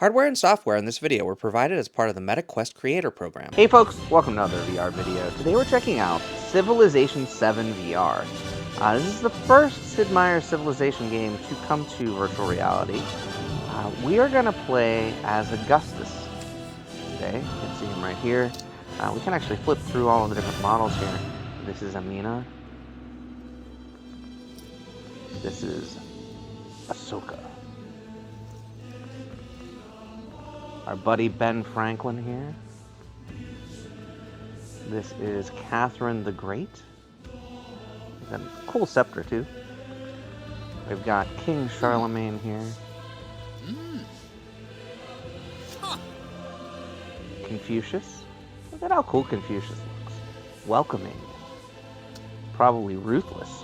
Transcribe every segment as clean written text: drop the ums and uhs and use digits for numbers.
Hardware and software in this video were provided as part of the MetaQuest Creator Program. Hey folks, welcome to another VR video. Today we're checking out Civilization VII VR. This is the first Sid Meier's Civilization game to come to virtual reality. We are going to play as Augustus today. You can see him right here. We can actually flip through all of the different models here. This is Amina. This is Ahsoka. Our buddy Ben Franklin here. This is Catherine the Great. Got a cool scepter too. We've got King Charlemagne here. Confucius. Look at how cool Confucius looks. Welcoming. Probably ruthless.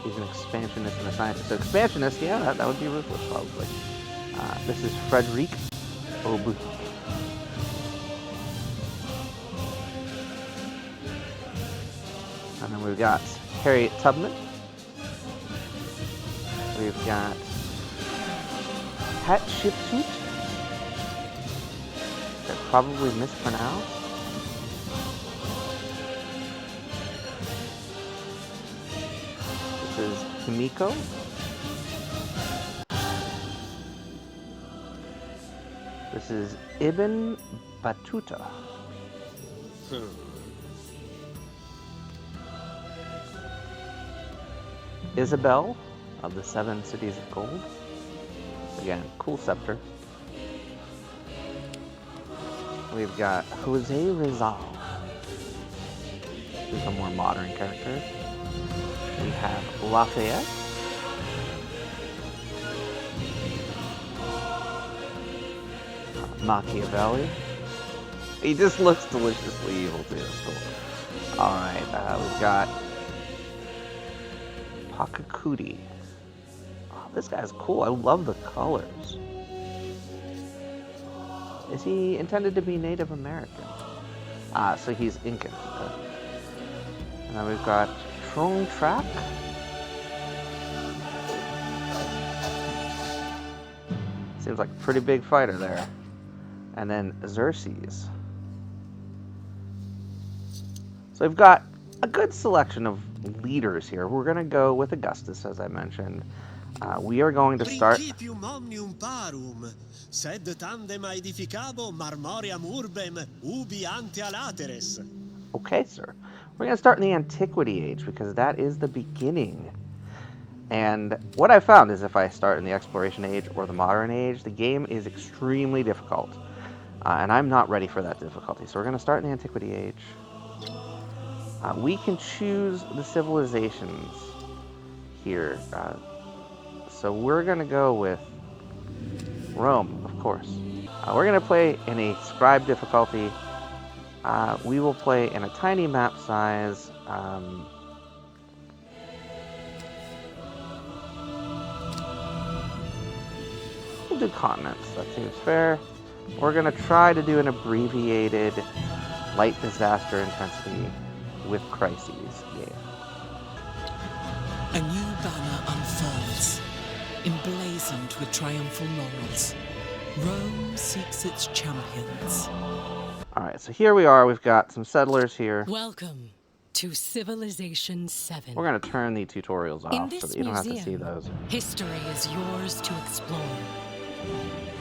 He's an expansionist and a scientist. So expansionist, yeah, that would be ruthless probably. This is Frederic Obu. And then we've got Harriet Tubman. We've got Hatshepsut. That's probably mispronounced. This is Himiko. This is Ibn Battuta. Isabel of the Seven Cities of Gold. Again, cool scepter. We've got Jose Rizal. Who's a more modern character. We have Lafayette. Machiavelli. He just looks deliciously evil too. That's cool. Alright, we've got Pakakuti. Oh, this guy's cool. I love the colors. Is he intended to be Native American? So he's Incan. Okay. And then we've got Trong Trak. Seems like a pretty big fighter there. And then Xerxes. So we've got a good selection of leaders here. We're going to go with Augustus, as I mentioned. We are going to start... Okay, sir. We're going to start in the Antiquity age, because that is the beginning. And what I found is if I start in the Exploration age or the Modern age, the game is extremely difficult. And I'm not ready for that difficulty. So we're going to start in the Antiquity age. We can choose the civilizations here. So we're going to go with Rome, of course. We're going to play in a scribe difficulty. We will play in a tiny map size. We'll do continents. That seems fair. We're going to try to do an abbreviated light disaster intensity with crises game. A new banner unfurls, emblazoned with triumphal laurels. Rome seeks its champions. Alright, so here we are. We've got some settlers here. Welcome to Civilization VII. We're going to turn the tutorials off so that you don't have to see those. History is yours to explore.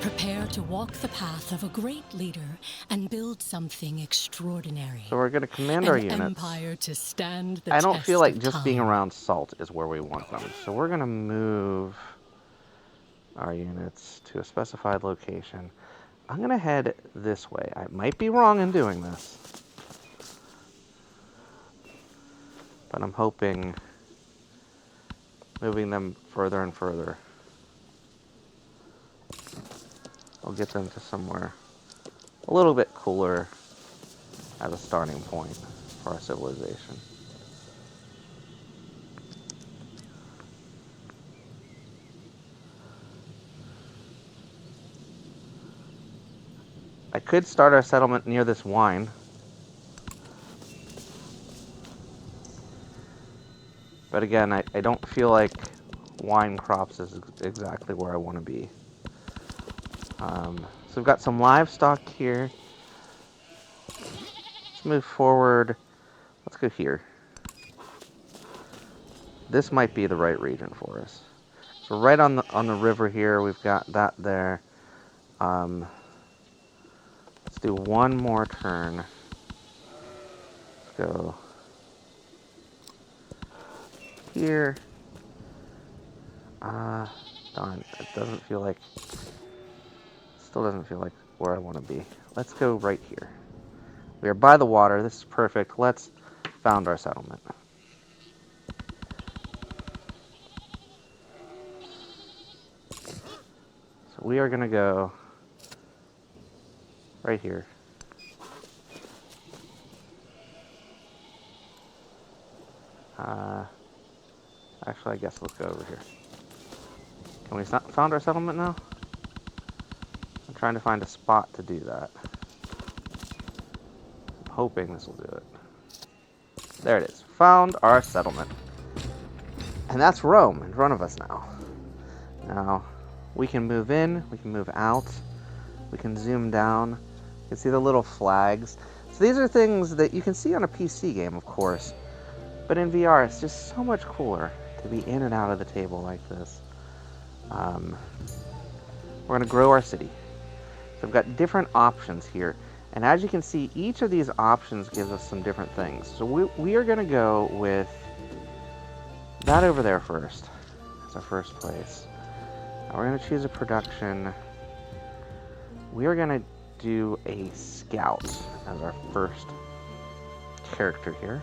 Prepare to walk the path of a great leader and build something extraordinary. So we're going to command our units. Empire to stand the I don't test feel like of just time. being around salt is where we want them. So we're going to move our units to a specified location. I'm going to head this way. I might be wrong in doing this, but I'm hoping moving them further and further will get them to somewhere a little bit cooler as a starting point for our civilization. I could start our settlement near this wine. But again, I don't feel like wine crops is exactly where I want to be. So we've got some livestock here. Let's move forward. Let's go here. This might be the right region for us. So right on the river here, we've got that there. Let's do one more turn. Let's go here. Darn, it doesn't feel like, still doesn't feel like where I want to be. Let's go right here. We are by the water. This is perfect. Let's found our settlement. So we are going to go right here. Actually, I guess let's go over here. Can we found our settlement now? I'm trying to find a spot to do that. I'm hoping this will do it. There it is. Found our settlement. And that's Rome in front of us now. Now, we can move in, we can move out, we can zoom down. You can see the little flags. So these are things that you can see on a PC game, of course. But in VR, it's just so much cooler to be in and out of the table like this. We're going to grow our city. So we've got different options here. And as you can see, each of these options gives us some different things. So we are going to go with that over there first. That's our first place. Now we're going to choose a production. We are going to do a scout as our first character here.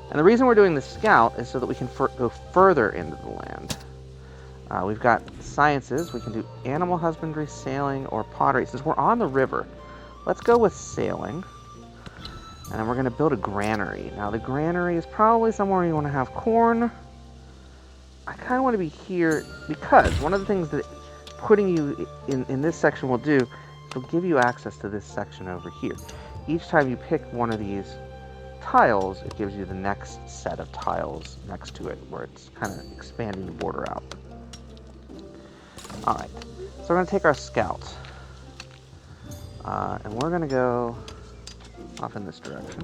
And the reason we're doing the scout is so that we can go further into the land. We've got sciences. We can do animal husbandry, sailing, or pottery. Since we're on the river, let's go with sailing. And then we're going to build a granary. Now, the granary is probably somewhere you want to have corn. I kind of want to be here because one of the things that putting you in this section will do is it'll give you access to this section over here. Each time you pick one of these tiles, it gives you the next set of tiles next to it, where it's kind of expanding the border out. Alright, so we're going to take our scout, and we're going to go off in this direction.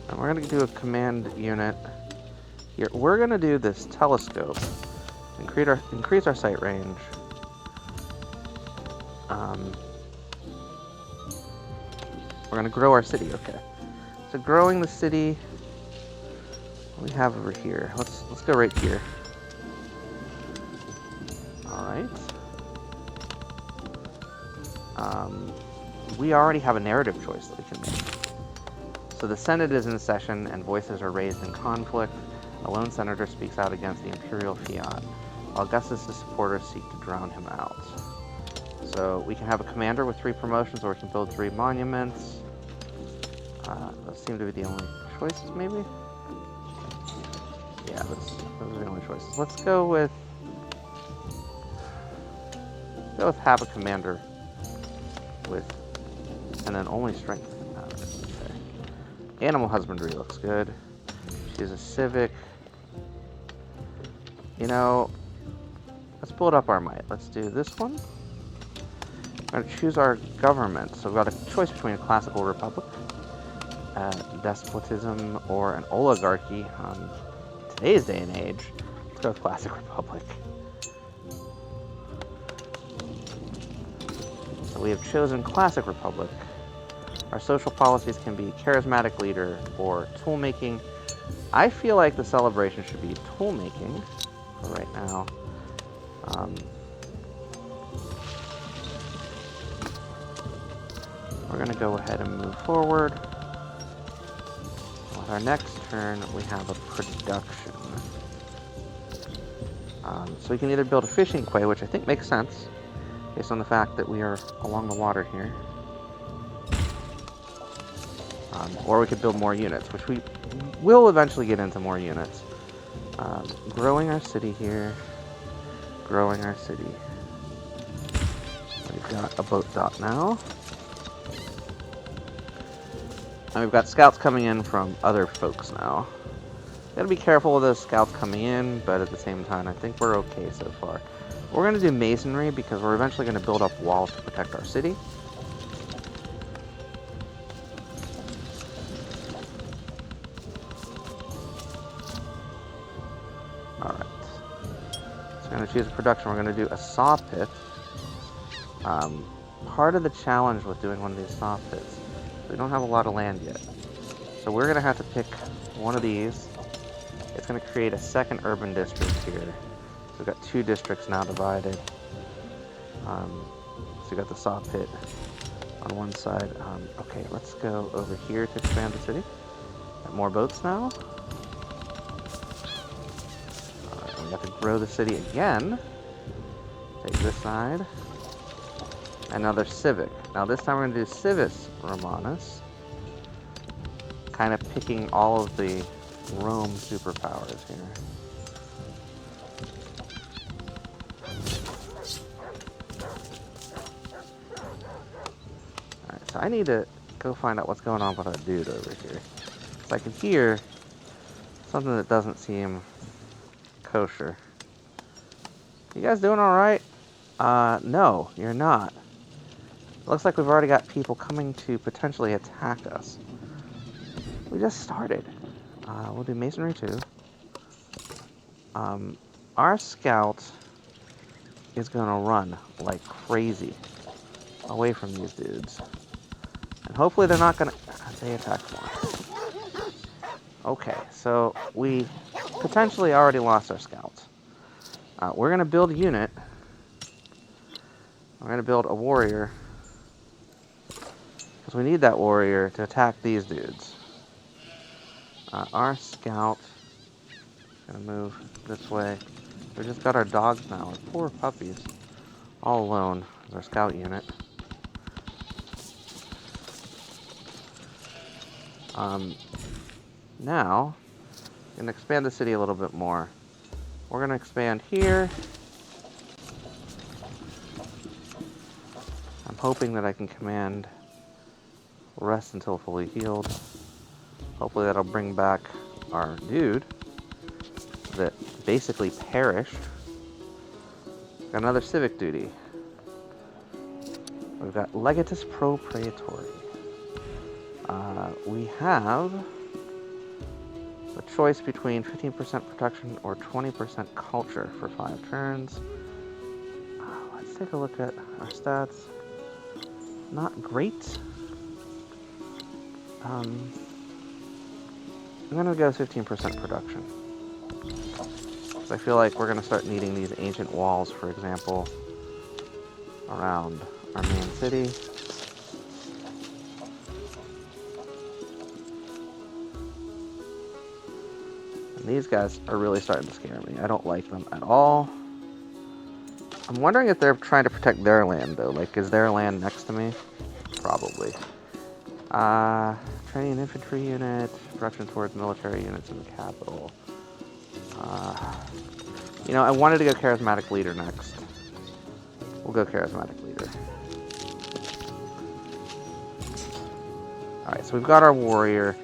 And we're going to do a command unit. Here, we're going to do this telescope, increase our sight range. We're going to grow our city, okay. So growing the city, what do we have over here? Let's go right here. Alright. We already have a narrative choice that we can make. So the Senate is in session and voices are raised in conflict. A lone senator speaks out against the imperial fiat, while Augustus' supporters seek to drown him out. So we can have a commander with 3 promotions, or we can build 3 monuments. Those seem to be the only choices, maybe? Yeah, those are the only choices. Let's go with have a commander with, and then only strength. Okay. Animal husbandry looks good. She's a civic. You know, let's build up our might. Let's do this one. We're going to choose our government. So we've got a choice between a classical republic, despotism, or an oligarchy. Today's day and age, let's go with classic republic. So we have chosen classic republic. Our social policies can be charismatic leader or tool making. I feel like the celebration should be tool making for right now. We're going to go ahead and move forward. With our next turn, we have a production. So we can either build a fishing quay, which I think makes sense, based on the fact that we are along the water here. Or we could build more units, which we will eventually get into more units. Growing our city here. Growing our city. got a boat dot now. And we've got scouts coming in from other folks now. Gotta be careful with those scouts coming in, but at the same time, I think we're okay so far. We're gonna do masonry because we're eventually gonna build up walls to protect our city. Alright. So we're gonna choose a production. We're gonna do a saw pit. Part of the challenge with doing one of these saw pits, we don't have a lot of land yet. So we're gonna have to pick one of these. It's going to create a second urban district here. So we've got 2 districts now divided. So we've got the saw pit on one side. Okay, let's go over here to expand the city. Got more boats now. We have to grow the city again. Take this side. Another civic. Now this time we're going to do Civis Romanus. Kind of picking all of the Rome superpowers here. Alright, so I need to go find out what's going on with that dude over here. So I can hear something that doesn't seem kosher. You guys doing alright? No, you're not. Looks like we've already got people coming to potentially attack us. We just started. We'll do masonry too. Our scout is gonna run like crazy away from these dudes. And hopefully they're not gonna... They attack more. Okay, so we potentially already lost our scouts. We're gonna build a unit. We're gonna build a warrior. Because we need that warrior to attack these dudes. Our scout is gonna move this way. We just got our dogs now, our poor puppies, all alone as our scout unit. Now, we're gonna expand the city a little bit more. We're gonna expand here. I'm hoping that I can command rest until fully healed. Hopefully that'll bring back our dude that basically perished. Got another civic duty. We've got Legatus Pro Praetori. We have the choice between 15% protection or 20% culture for 5 turns. Let's take a look at our stats. Not great. I'm gonna go 15% production. So I feel like we're gonna start needing these ancient walls, for example, around our main city. And these guys are really starting to scare me. I don't like them at all. I'm wondering if they're trying to protect their land, though. Like, is their land next to me? Probably. Training an infantry unit, direction towards military units in the capital. You know, I wanted to go charismatic leader next. We'll go charismatic leader. Alright, so we've got our warrior.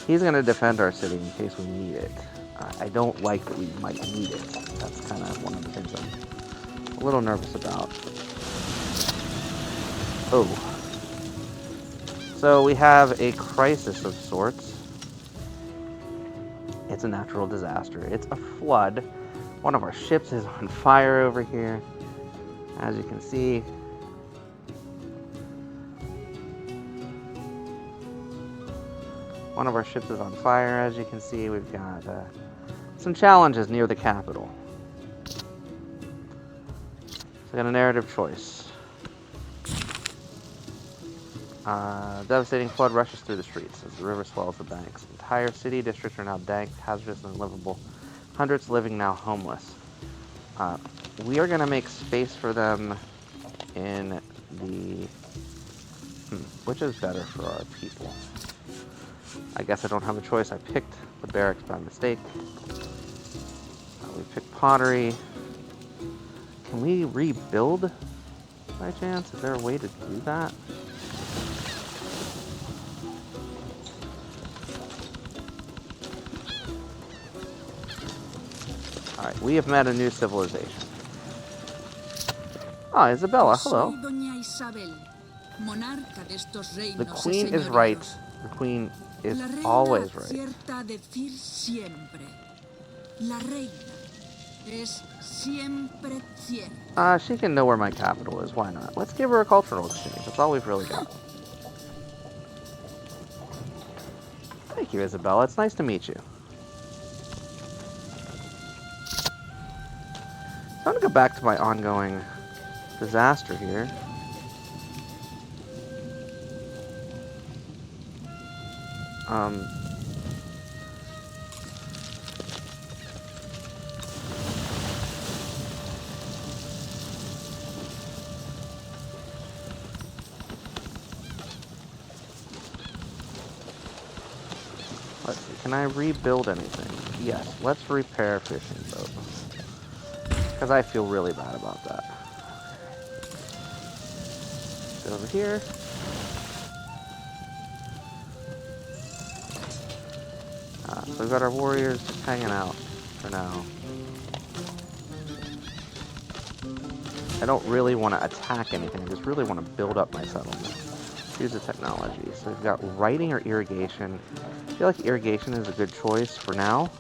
He's going to defend our city in case we need it. I don't like that we might need it. That's kind of one of the things I'm a little nervous about. Oh. So we have a crisis of sorts. It's a natural disaster. It's a flood. One of our ships is on fire over here, as you can see. One of our ships is on fire, as you can see. We've got some challenges near the capital. So we got a narrative choice. Devastating flood rushes through the streets as the river swells the banks. Entire city districts are now dank, hazardous, and unlivable. Hundreds living now homeless. We are going to make space for them in the... which is better for our people? I guess I don't have a choice. I picked the barracks by mistake. We picked pottery. Can we rebuild by chance? Is there a way to do that? Alright, we have met a new civilization. Oh, Isabella, hello. The queen is right. The queen is always right. She can know where my capital is. Why not? Let's give her a cultural exchange. That's all we've really got. Thank you, Isabella. It's nice to meet you. So I'm going to go back to my ongoing disaster here. Let's see, can I rebuild anything? Yes, let's repair fishing boat. Because I feel really bad about that. Get over here. So we've got our warriors just hanging out for now. I don't really want to attack anything, I just really want to build up my settlement. Use the technology. So we've got writing or irrigation. I feel like irrigation is a good choice for now.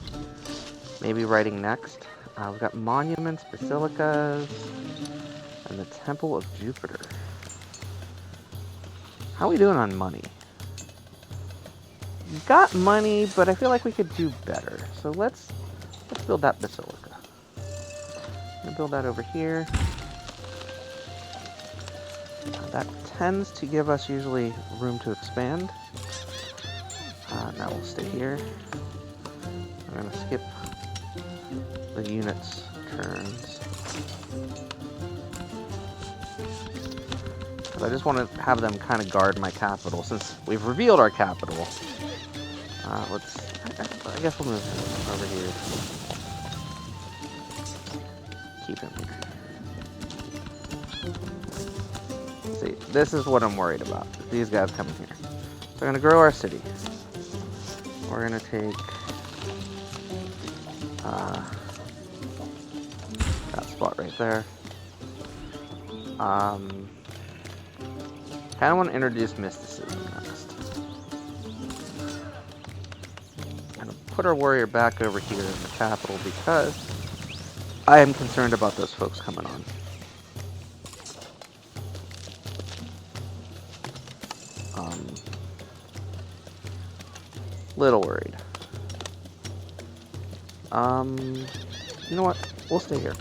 Maybe writing next. We've got monuments, basilicas, and the Temple of Jupiter. How are we doing on money? We've got money, but I feel like we could do better. So let's build that basilica. I'm gonna build that over here. That tends to give us usually room to expand. Now we'll stay here. I'm gonna skip the units' turns. Because I just want to have them kind of guard my capital. Since we've revealed our capital, I guess we'll move him over here. Keep him here. See, this is what I'm worried about. These guys coming here. So we're going to grow our city. We're going to take that spot right there. Kind of want to introduce mysticism next. I'm going to put our warrior back over here in the capital because I am concerned about those folks coming on. Little worried. You know what? We'll stay here.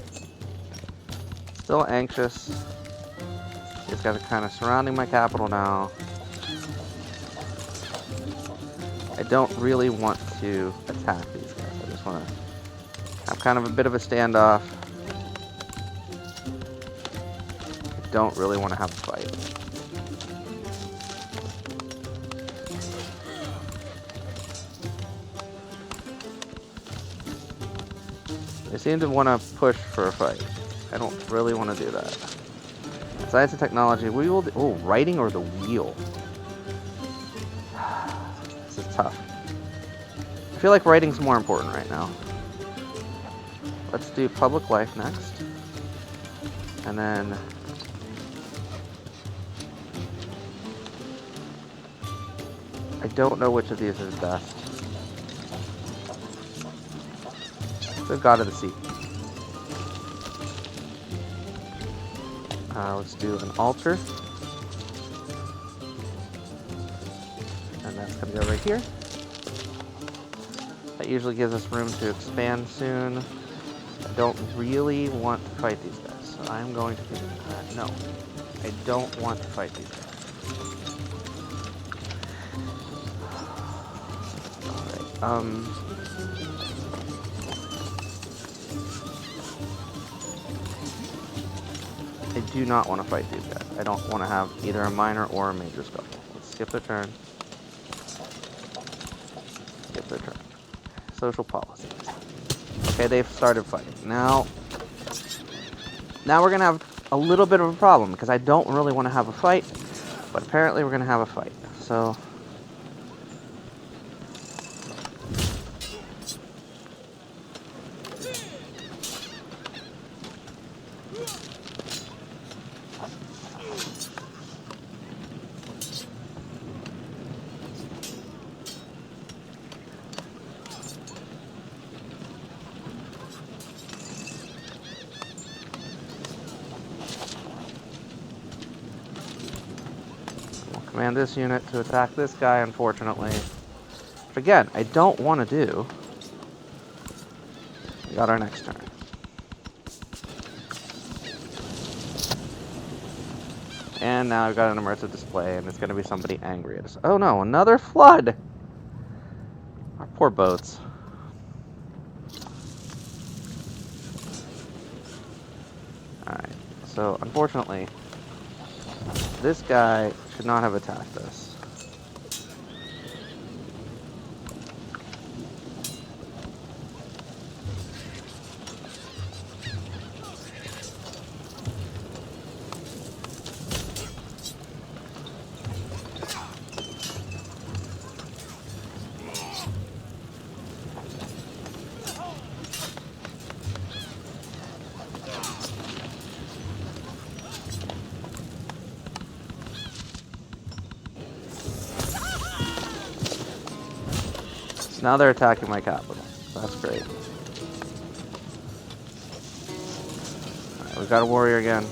Still anxious. These guys are kind of surrounding my capital now. I don't really want to attack these guys. I just want to have kind of a bit of a standoff. I don't really want to have a fight. They seem to want to push for a fight. I don't really want to do that. Science and technology, we will do, oh, writing or the wheel. This is tough. I feel like writing's more important right now. Let's do public life next. And then I don't know which of these is best. The God of the Sea. Let's do an altar. And that's going to go right here. That usually gives us room to expand soon. I don't really want to fight these guys, so I'm going to do no. I don't want to fight these guys. Alright, I do not want to fight these guys. I don't want to have either a minor or a major scuffle. Let's skip their turn. Skip their turn. Social policies. Okay, they've started fighting. Now we're going to have a little bit of a problem because I don't really want to have a fight, but apparently we're going to have a fight. So we'll command this unit to attack this guy, unfortunately. Which again, I don't want to do. We got our next turn. And now I've got an immersive display, and it's going to be somebody angry at us. Oh no, another flood! Our poor boats. Alright, so unfortunately, this guy should not have attacked us. So now they're attacking my capital. That's great. Alright, we've got a warrior again.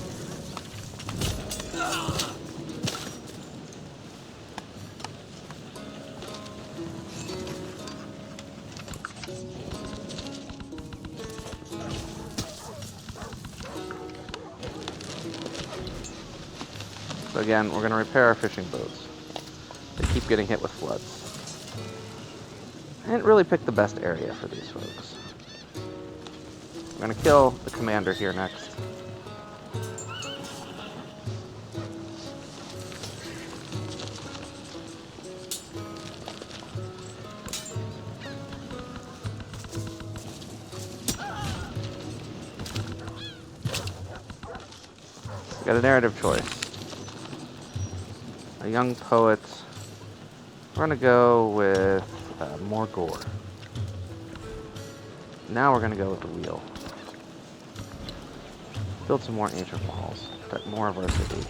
So again, we're going to repair our fishing boats. They keep getting hit with floods. I didn't really pick the best area for these folks. I'm going to kill the commander here next. We got a narrative choice. A young poet. We're going to go with more gore. Now we're going to go with the wheel. Build some more ancient walls. Protect more of our city.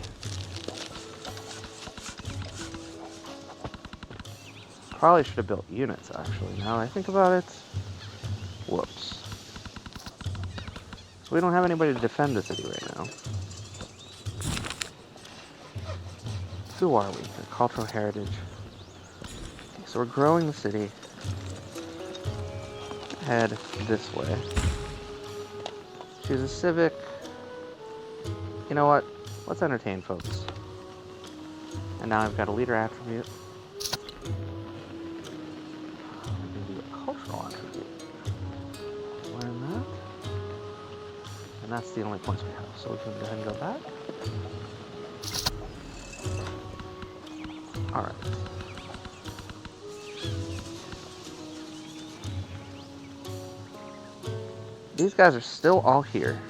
Probably should have built units, actually. Now that I think about it. Whoops. So we don't have anybody to defend the city right now. Who are we? Our cultural heritage. So we're growing the city. Head this way. Choose a civic. You know what? Let's entertain folks. And now I've got a leader attribute. I'm going to do a cultural attribute. Learn that. And that's the only points we have. So we can go ahead and go back. Alright. These guys are still all here.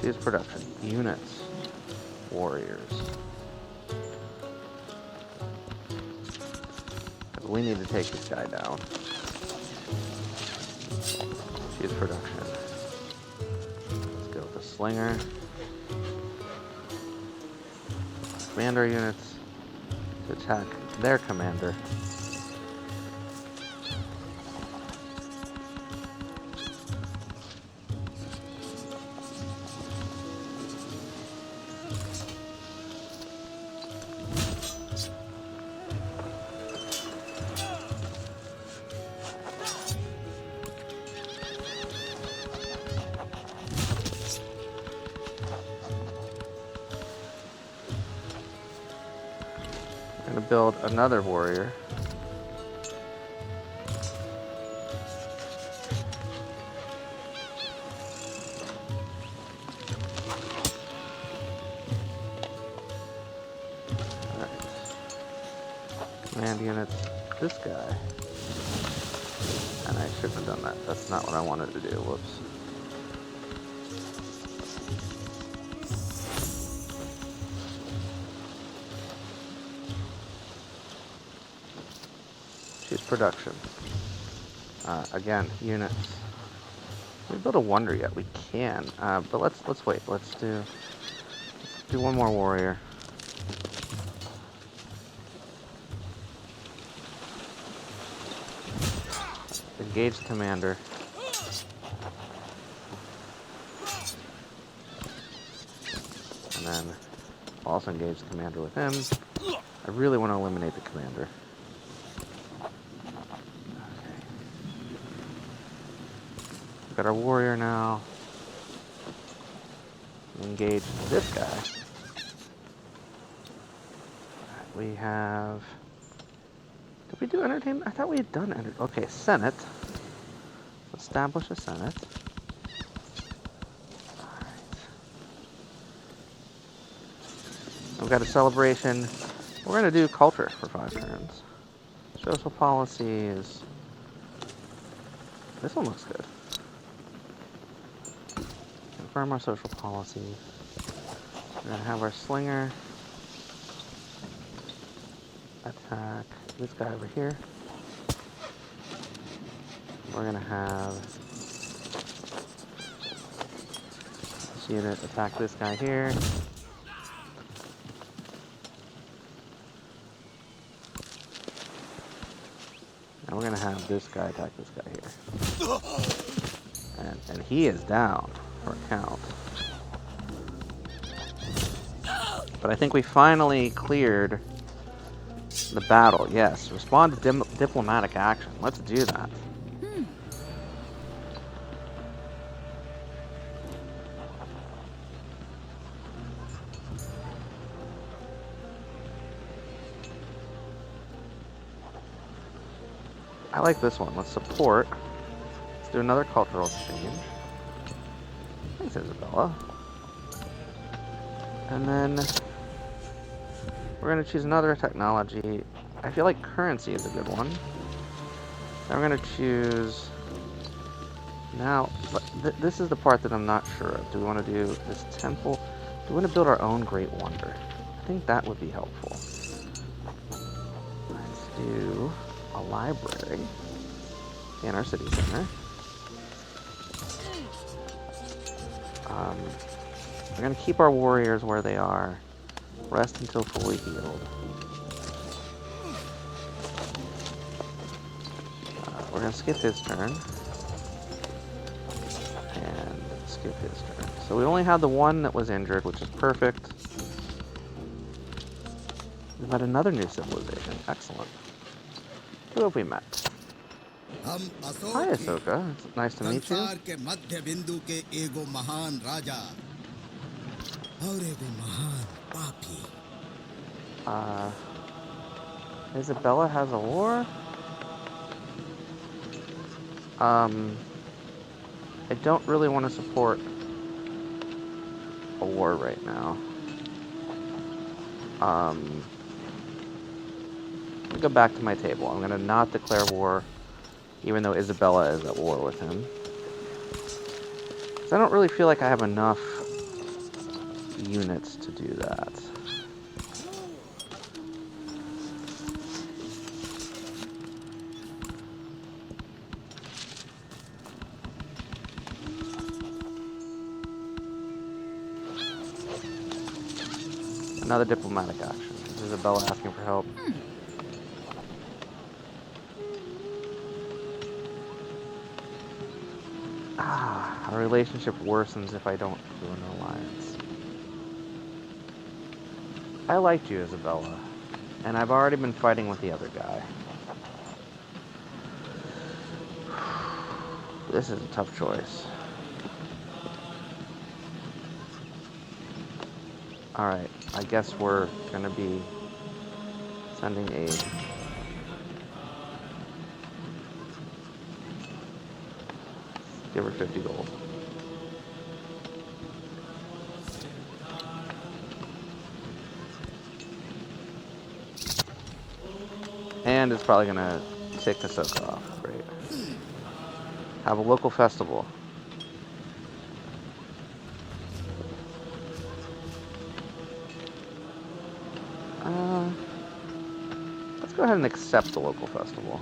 Choose production. Units. Warriors. We need to take this guy down. Choose production. Let's go with the slinger. Command our units to attack their commander. I'm going to build another warrior. Alright. Command units, this guy. And I shouldn't have done that. That's not what I wanted to do. Whoops. Choose production. Again, units. Can we build a wonder yet? We can, but let's wait. Let's do one more warrior. Engage the commander. And then also engage the commander with him. I really want to eliminate the commander. Okay. We've got our warrior now. Engage this guy. We have... Did we do entertainment? I thought we had done entertainment. Okay, Senate. Establish a Senate. Alright. We've got a celebration. We're going to do culture for 5 turns. Social policies. This one looks good. Confirm our social policy. We're going to have our slinger attack this guy over here. We're going to have this unit attack this guy here. And we're going to have this guy attack this guy here. And he is down for a count. But I think we finally cleared the battle. Yes, respond to diplomatic action. Let's do that. I like this one. Let's support. Let's do another cultural exchange. Thanks, Isabella. And then we're going to choose another technology. I feel like currency is a good one. Then we're going to choose... Now, this is the part that I'm not sure of. Do we want to do this temple? Do we want to build our own Great Wonder? I think that would be helpful. Let's do a library in our city center. We're going to keep our warriors where they are. Rest until fully healed. We're going to skip his turn. And skip his turn. So we only had the one that was injured, which is perfect. We've got another new civilization. Excellent. Who have we met? Hi, Ahsoka. It's nice to meet you. Isabella has a war? I don't really want to support a war right now. Let me go back to my table. I'm going to not declare war, even though Isabella is at war with him. Because I don't really feel like I have enough units to do that. Another diplomatic action. Is Isabella asking for help? Our relationship worsens if I don't do an alliance. I liked you, Isabella, and I've already been fighting with the other guy. This is a tough choice. Alright, I guess we're gonna be sending aid. Give her 50 gold. And it's probably gonna tick Ahsoka off. Great. Have a local festival. let's go ahead and accept the local festival.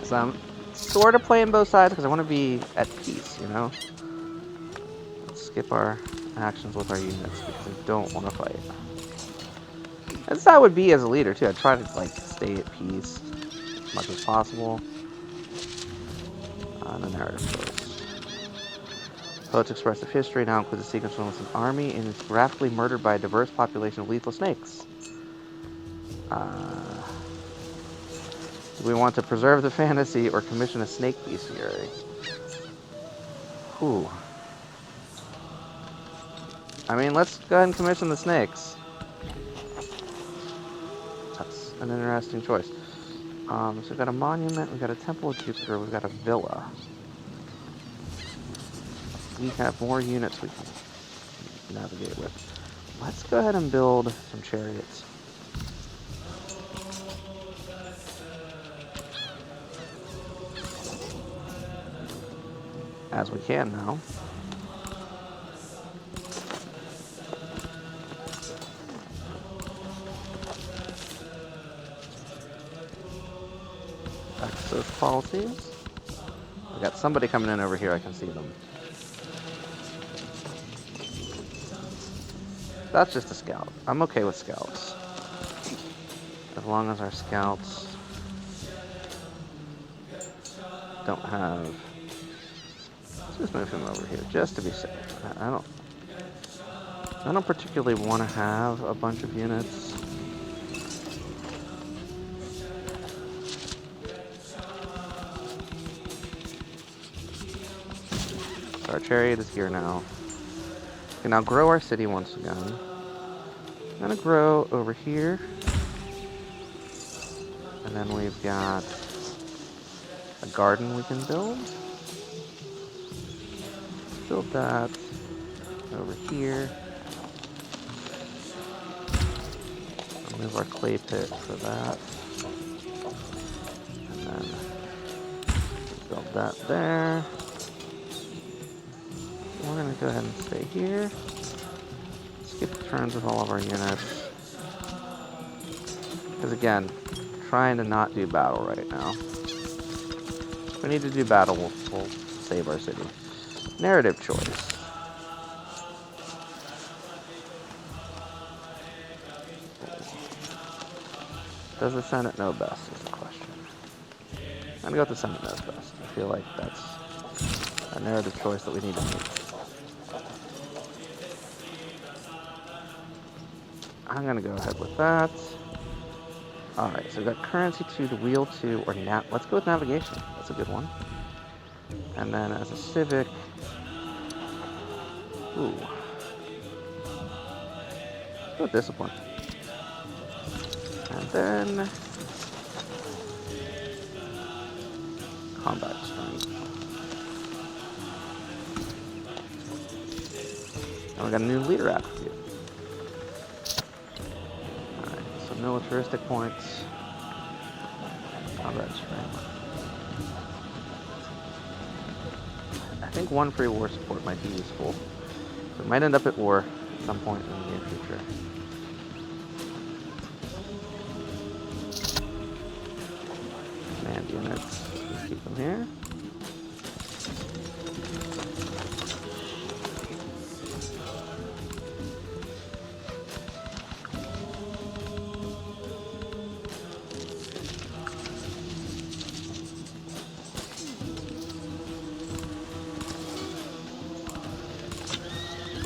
So I'm sort of playing both sides because I want to be at peace, you know? Let's skip our actions with our units because I don't want to fight. That's how I would be as a leader, too. I'd try to, like, stay at peace as much as possible. The narrative choice. Poet's expressive history now includes a sequence from an army and is graphically murdered by a diverse population of lethal snakes. Do we want to preserve the fantasy or commission a snake bestiary? Ooh. I mean, let's go ahead and commission the snakes. That's an interesting choice. So we've got a monument, we've got a temple of Jupiter, we've got a villa. We have more units we can navigate with. Let's go ahead and build some chariots. As we can now. Access policies. We got somebody coming in over here, I can see them. That's just a scout. I'm okay with scouts. As long as our scouts don't have... Let's just move him over here, just to be safe. I don't particularly want to have a bunch of units. So our chariot is here now. We can now grow our city once again. I'm gonna grow over here. And then we've got a garden we can build. Build that over here. I'll move our clay pit for that. And then build that there. We're going to go ahead and stay here. Skip turns with all of our units. Because again, trying to not do battle right now. If we need to do battle, we'll save our city. Narrative choice. Does the Senate know best is the question. I'm going to go with the Senate knows best. I feel like that's a narrative choice that we need to make. I'm going to go ahead with that. Alright, so we've got currency 2, the wheel 2, or let's go with navigation. That's a good one. And then as a civic... Ooh. Let's go with discipline. And then... combat strength. And we got a new leader attribute. Alright, so militaristic points. Combat strength. I think one free war support might be useful. So we might end up at war at some point in the near future. Command units. Let's keep them here.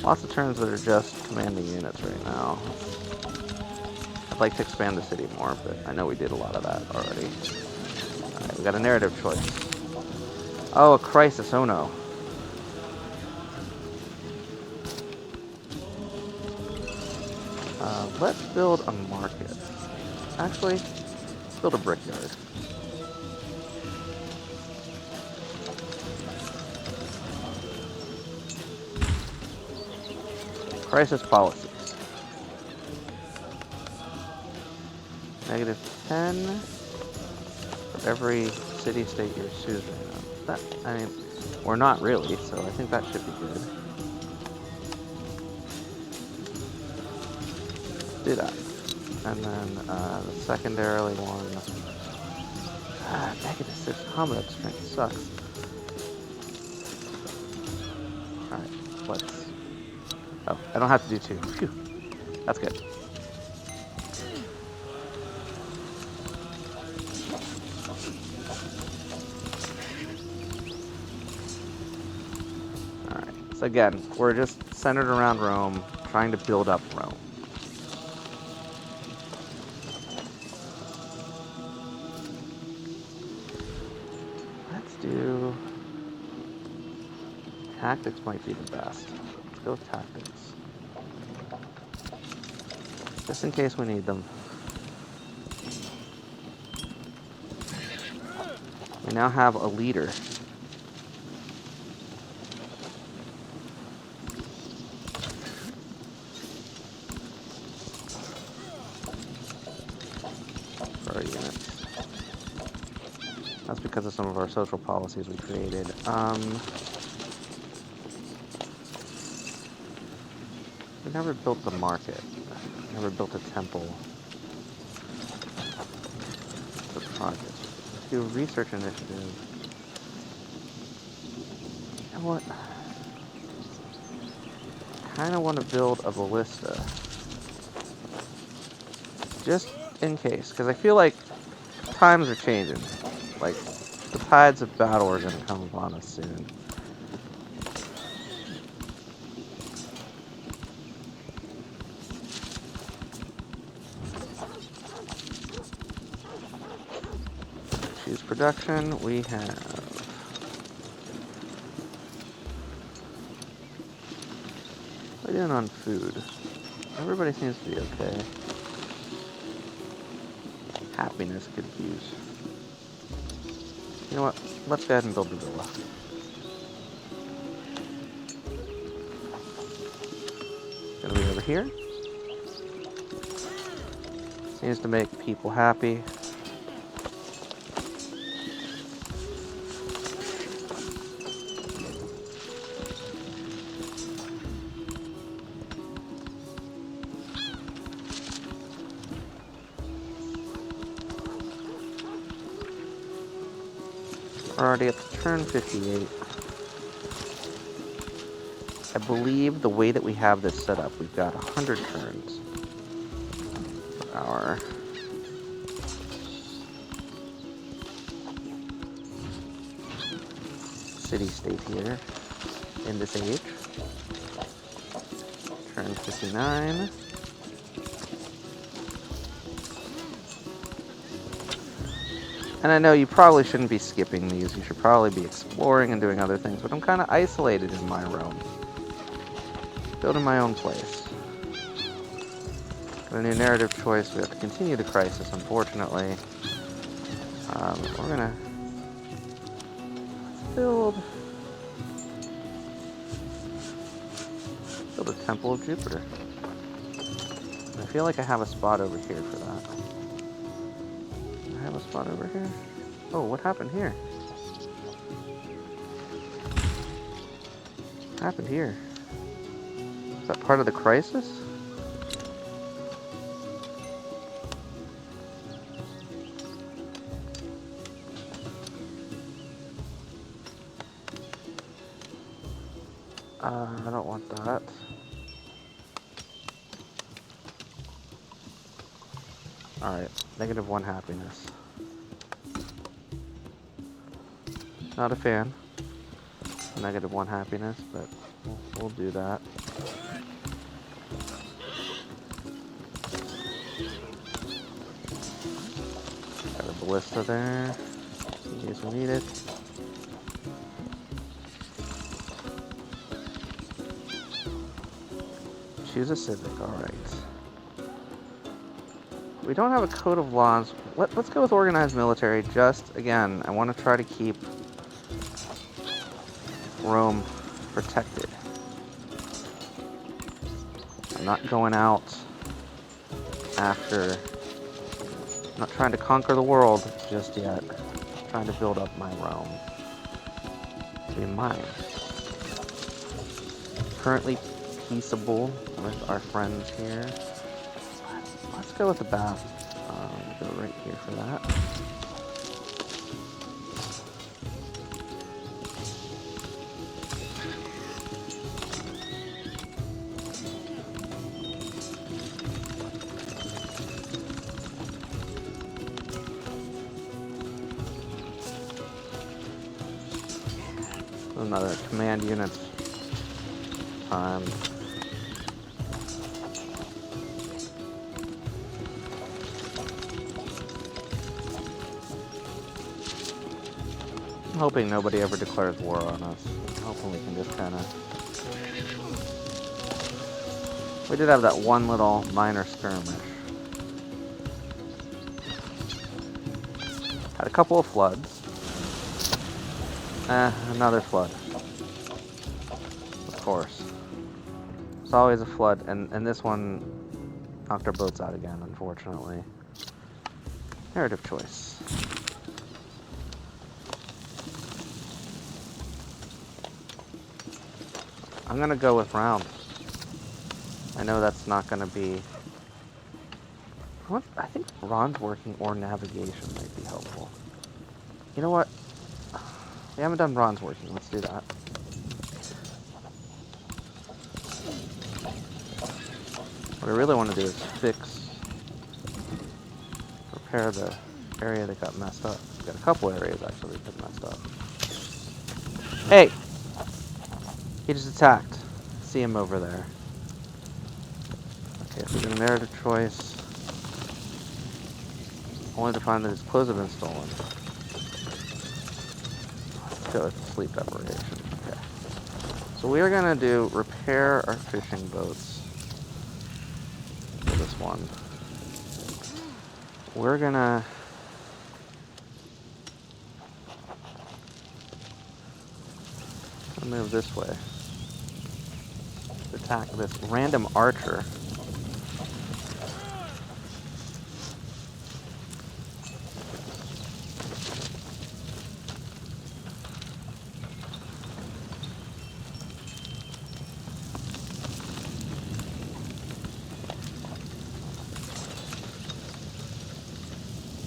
Lots of turns that are just commanding units right now. I'd like to expand the city more, but I know we did a lot of that already. Alright, we got a narrative choice. Oh, a crisis, oh no. Let's build a market. Actually, let's build a brickyard. Crisis policies. -10 for every city-state you're suzerain of. That, I mean, we're not really, so I think that should be good. Let's do that. And then the secondarily one. -6 combat strength sucks. Alright, let's. Oh, I don't have to do 2. Phew. That's good. Alright, so again, we're just centered around Rome, trying to build up Rome. Let's do... Tactics might be the best. Let's go with tactics. Just in case we need them. We now have a leader. For our units. That's because of some of our social policies we created. We never built the market. Never built a temple. The project. Let's do a research initiative. You know what? I kind of want to build a ballista. Just in case. Because I feel like times are changing. Like, the tides of battle are going to come upon us soon. Choose production. We have... What are we doing on food? Everybody seems to be okay. Happiness could use. You know what? Let's go ahead and build the villa. Gonna be over here. Seems to make people happy. We're already at turn 58. I believe the way that we have this set up, we've got 100 turns for our city-state here in this age. Turn 59. And I know you probably shouldn't be skipping these. You should probably be exploring and doing other things, but I'm kind of isolated in my realm. Building my own place. Got a new narrative choice. We have to continue the crisis, unfortunately. We're gonna... Build a Temple of Jupiter. I feel like I have a spot over here for that. I have a spot over here? Oh, what happened here? What happened here? Is that part of the crisis? I don't want that. Alright, -1 happiness. Not a fan of -1 happiness, but we'll do that. Got a ballista there, in case we need it. Choose a civic, alright. We don't have a code of laws. Let's go with organized military. Just, again, I want to try to keep Rome protected. I'm not going out after... I'm not trying to conquer the world just yet. I'm trying to build up my realm to be mine. Currently peaceable with our friends here. Let's go with the bath. Go right here for that. Another command unit time. I'm hoping nobody ever declares war on us. I'm hoping we can just kind of... We did have that one little minor skirmish. Had a couple of floods. Another flood. Of course. It's always a flood, and this one knocked our boats out again, unfortunately. Narrative choice. I'm gonna go with round. I know that's not gonna be... I think Ron's working or navigation might be helpful. You know what? We haven't done bronze working. Let's do that. What I really want to do is repair the area that got messed up. We've got a couple areas actually that got messed up. Hey! He just attacked. See him over there. Okay, if we do a narrative choice, only to find that his clothes have been stolen. Let's go with sleep deprivation. Okay. So we are gonna do repair our fishing boats for this one. We're gonna move this way. Attack this random archer.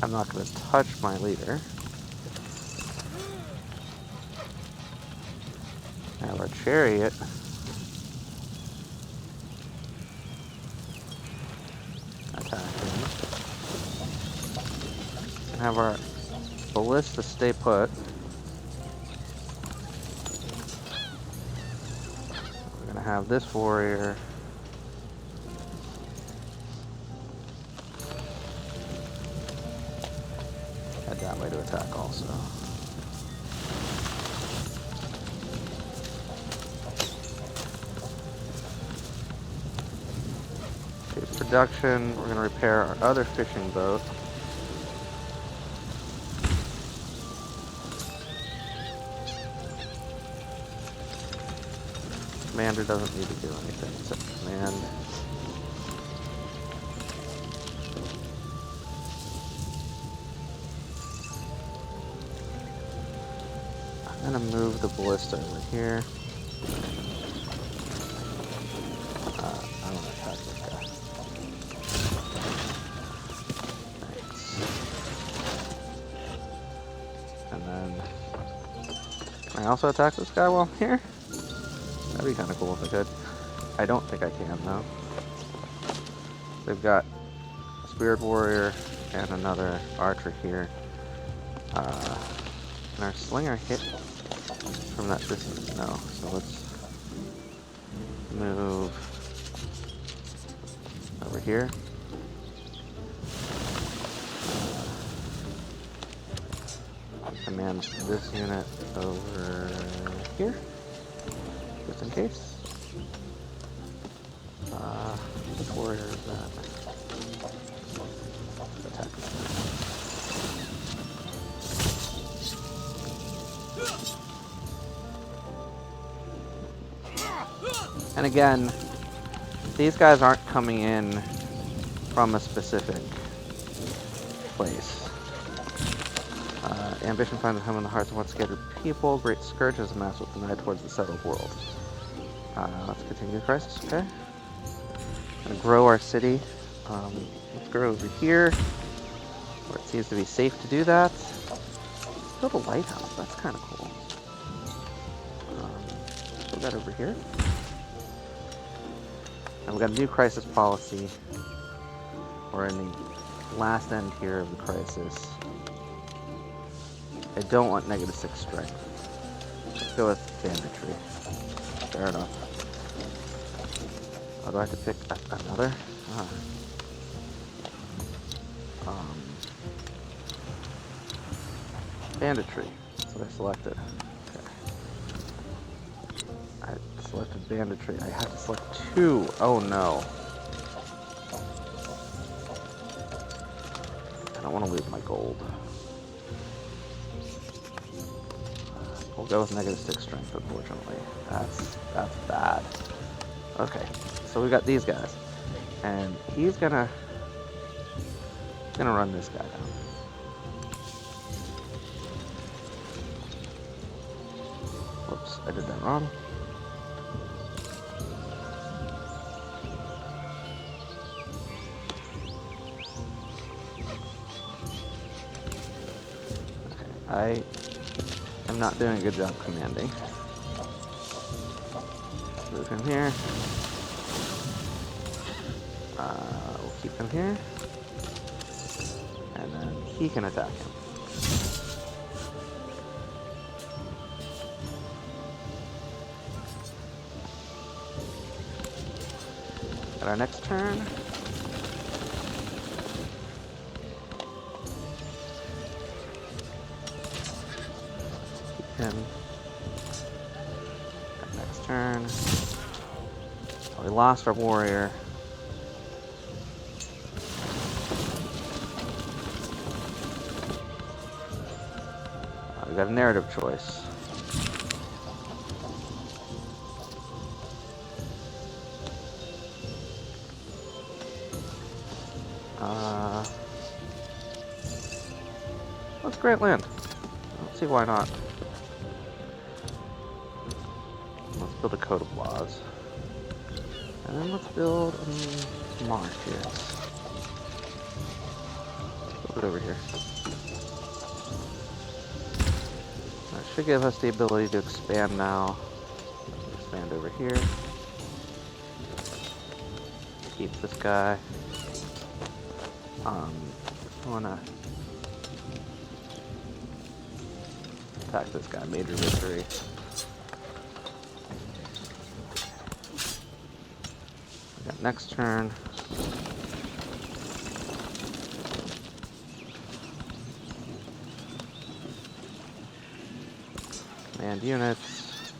I'm not going to touch my leader. I have our chariot. Attacking. And have our ballista stay put. We're going to have this warrior head that way to attack also. Here's production. We're going to repair our other fishing boat. Commander doesn't need to do anything except command. I'm gonna move the ballista over here. I'm gonna attack this guy. Thanks. And then can I also attack this guy while I'm here? That'd be kind of cool if I could. I don't think I can though. They've got a spirit warrior and another archer here. Can our slinger hit from that distance? No. So let's move over here. Command this unit over here, just in case. Which warrior is that? Attack. And again, these guys aren't coming in from a specific place. Ambition finds a home in the hearts of once scattered people. Great scourge has amassed with the night towards the settled world. Let's continue the crisis, okay? Gonna grow our city. Let's go over here, where it seems to be safe to do that. Build a lighthouse. That's kind of cool. Put that over here. And we've got a new crisis policy. We're in the last end here of the crisis. I don't want -6 strength. Let's go with banditry. Fair enough. Oh, do I have to pick another? Banditry. That's what I selected. Okay. I selected banditry. I have to select 2. Oh no. I don't want to lose my gold. We'll go with -6 strength, unfortunately. That's bad. Okay, so we got these guys. And he's gonna run this guy down. Whoops, I did that wrong. Okay, I'm not doing a good job commanding. Move him here. We'll keep him here. And then he can attack him. At our next turn, keep him. At next turn, oh, we lost our warrior. We got a narrative choice. Let's grant land. Let's see why not. Let's build a code of laws. And then let's build a marsh here. Build it over here. That should give us the ability to expand now. Expand over here. Keep this guy. I wanna attack this guy. Major victory. We got next turn. Command units.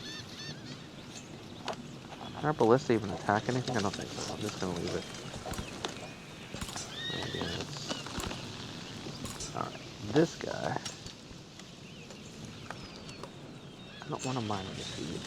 Can our ballista even attack anything? I don't think so. I'm just gonna leave it. Command units. Alright, this guy. I don't want to mine with defeat.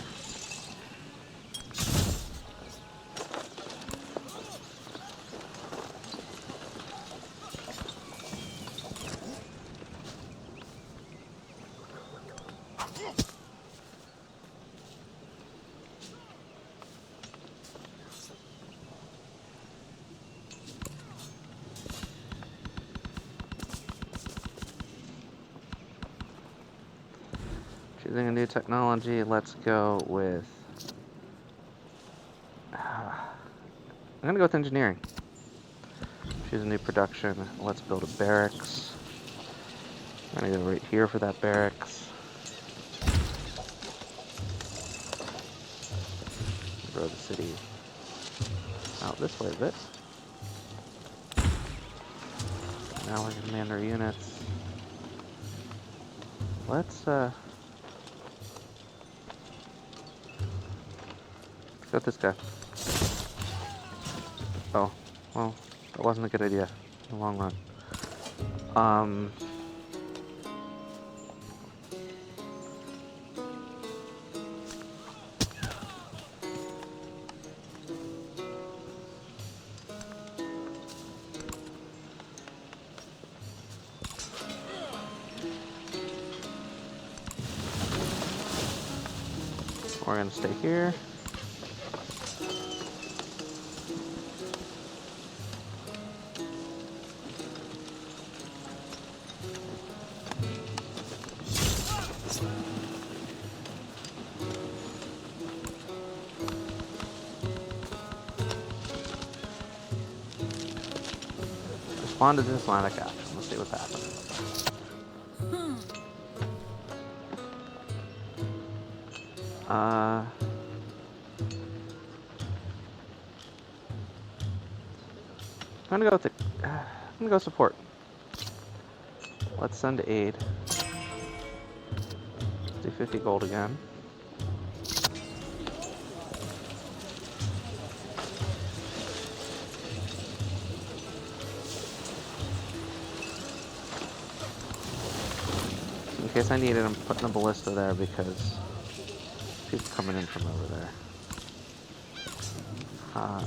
Choosing a new technology, let's go with... I'm gonna go with engineering. Choose a new production, let's build a barracks. I'm gonna go right here for that barracks. Grow the city out this way a bit. Now we're gonna command our units. Let's got this guy. Oh, well, that wasn't a good idea in the long run. We're gonna stay here. Respond to diplomatic action. Let's see what's happening. I'm gonna go with I'm gonna go support. Let's send aid. Let's do 50 gold again. In case I need it, I'm putting a ballista there because people coming in from over there.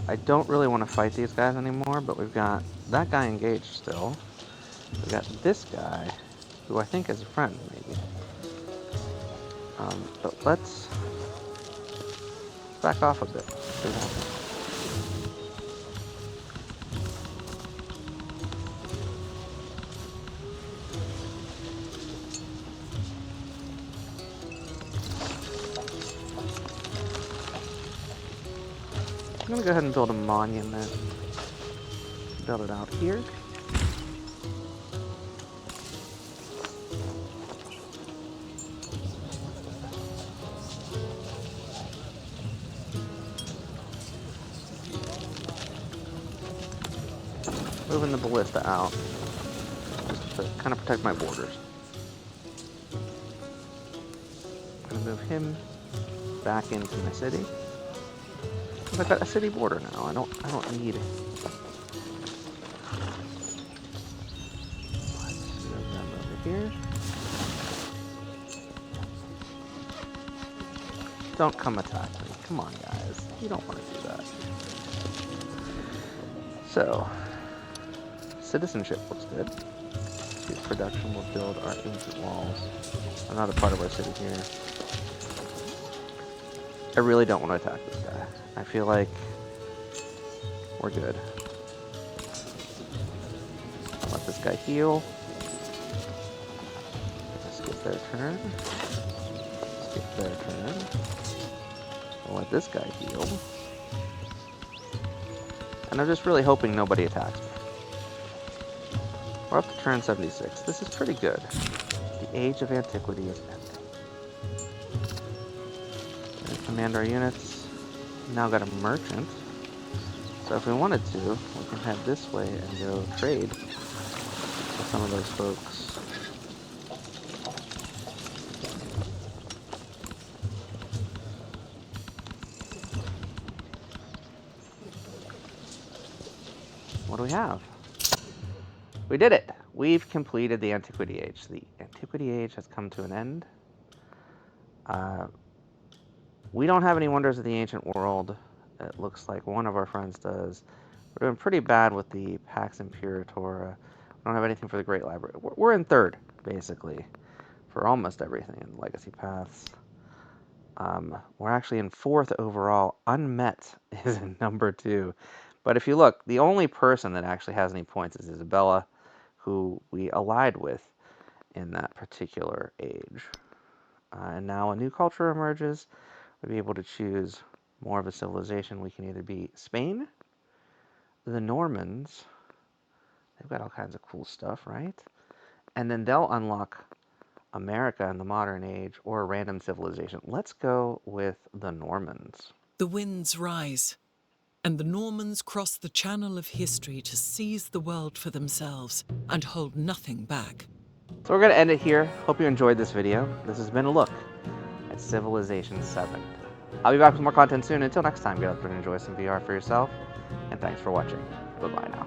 I don't really want to fight these guys anymore, but we've got that guy engaged still. We've got this guy, who I think is a friend, maybe. But let's back off a bit. See what happens. I'm gonna go ahead and build a monument. Build it out here. Moving the ballista out, just to kind of protect my borders. I'm gonna move him back into my city. I've got a city border now. I don't need it. Let's move them over here. Don't come attack me. Come on, guys. You don't want to do that. So, citizenship looks good. His production will build our ancient walls. Another part of our city here. I really don't want to attack this guy. I feel like we're good. I'll let this guy heal. Skip their turn. Skip their turn. I'll let this guy heal. And I'm just really hoping nobody attacks me. We're up to turn 76. This is pretty good. The Age of Antiquity is ending. Command our units. Now got a merchant. So if we wanted to, we can head this way and go trade with some of those folks. What do we have? We did it! We've completed the Antiquity Age. The Antiquity Age has come to an end. We don't have any wonders of the ancient world. It looks like one of our friends does. We're doing pretty bad with the Pax Imperatora. We don't have anything for the Great Library. We're in third, basically, for almost everything in Legacy Paths. We're actually in fourth overall. Unmet is in number 2. But if you look, the only person that actually has any points is Isabella, who we allied with in that particular age. And now a new culture emerges. We'll be able to choose more of a civilization. We can either be Spain, the Normans. They've got all kinds of cool stuff, right? And then they'll unlock America in the modern age or a random civilization. Let's go with the Normans. The winds rise, and the Normans cross the channel of history to seize the world for themselves and hold nothing back. So we're going to end it here. Hope you enjoyed this video. This has been a look at Civilization 7. I'll be back with more content soon. Until next time, get out there and enjoy some VR for yourself. And thanks for watching. Bye-bye now.